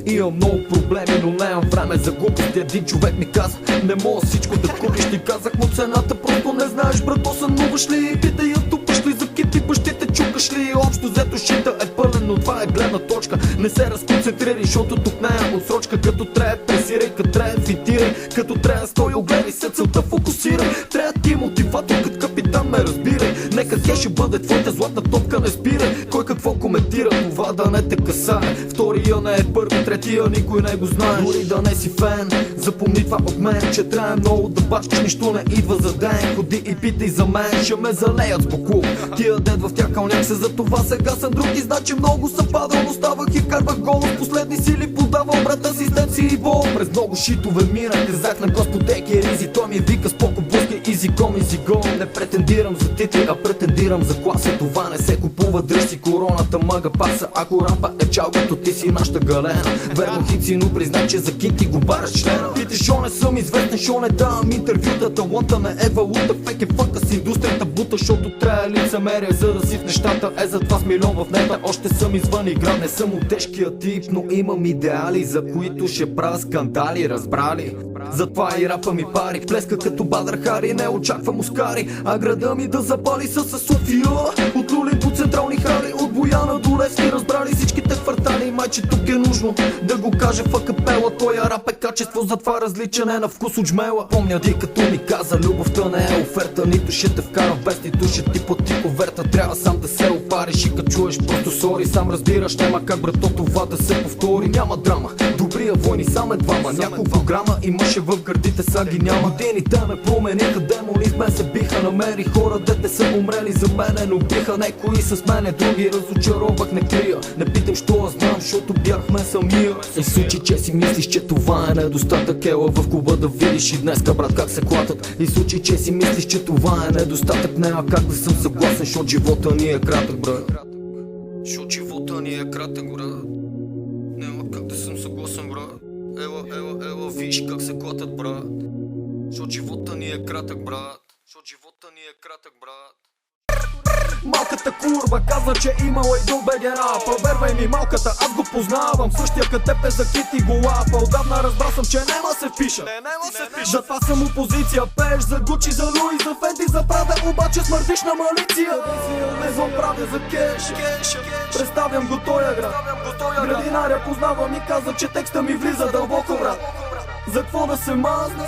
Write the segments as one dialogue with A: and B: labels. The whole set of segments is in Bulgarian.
A: Имам много проблеми, но нямам време за глупости. Един човек ми каза, не мога всичко да купиш. Ти казах му цената, просто не знаеш, брато, сънуваш ли? Питай я, тупаш ли, за кити бащите чукаш ли? Общо взето шита е пълен, но това е гледна точка. Не се разконцентрирай, защото тук не е отсрочка. Като трябва пресирай, като трябва фитирай, като трябва стой, огледай се, целта фокусирай. Трябва ти мотиватор, като капитан ме разбирай. Нека тя ще бъде твоята златна топка, не спирай. Кой какво коментира, това да не те касае. Втория не е първи, третия никой не го знае. Дори да не си фен, запомни това от мен, че трябва много да бачкаш, нищо не идва за ден. Ходи и питай за мен, ще ме залеят с буклук. Тия дед в тях кълняк се, за това сега съм друг и значи много съм падал, но ставах и карвах гол. С последни сили подавал брат асистенции и бол. През много шитове мина, казах на Господ еки ризи. Той ми вика споко блъски, изи ком, изи гол. Не претендирам за титли, а претендирам за класа. Това не се купува, дръж си короната, мага паса. Ако рампа е чал, като ти си нашата галена. Верно хици, но признай, че за кит ти го бараш члена. Питай, шо не съм известен, шо не давам интервюта. Таланта не е валута, фек е фъка с индустрията бута. Защото трябва лицемерие, за да си в нещата. Е, затова с милион в нета, още съм извън игра. Не съм от тежкия тип, но имам идеали, за които ще правя скандали, разбрали? Затова и рапа ми пари, плеска като Бадър Хари. Не очаквам Оскари, а града ми да запали с София. От Лулин до централни хали, от Бояна до Левски. Разбрали всичките квартали, майче тук е нужно да го кажа в акапела. Тоя рап е качество, затова различен е на вкус от жмела. Помня ти като ми каза, любовта не е оферта. Нито ще те вкарам без, нито ще ти плати коверта. Трябва сам да се опариш и като чуеш просто сори. Сам разбираш, няма как брато това да се повтори. Няма драма, добрия войни, сам е двама. Няколко грама имаше в гърдите, са ги няма. Годините ме промениха, демони с мен се биха. Намери хора, дете са умрели за мене, но биха некои с мене, други разочаровах, не крия. Не питам, що аз знам, защото бяхме самия. И случай, че си мислиш, че това е недостатък. Ела в клуба да видиш и днеска, брат, как се клатат. И случай, че си мислиш, че това е недостатък. Няма как да съм съгласен, защото живота ни е кратък, брат. Защото живота ни е кратък, брат. Няма как да съм съгласен, брат. Ела, виж как се клатат, брат. Защото живота ни е кратък, брат. Защото живота ни е кратък, брат. Малката курва казва, че имала и друг беге рапа. Вервай ми малката, аз го познавам. Същия като теб е за кит и го лапа. Отдавна разбрал съм, че нема се впиша. Затова съм опозиция. Пееш за Гучи, за Луи, за Фенди, за Прада. Обаче смърдиш на малиция. Не забравя за кеш. Представям го тоя град. Градинаря познавам и каза, че текста ми влиза дълбоко, брат. За какво да се мазна?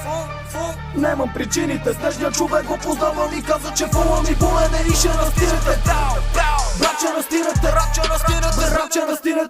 A: Немам причините, снежния човек го познавам и каза, че фола ми болене и ще настирате. Братче, настирате, братче, настирате.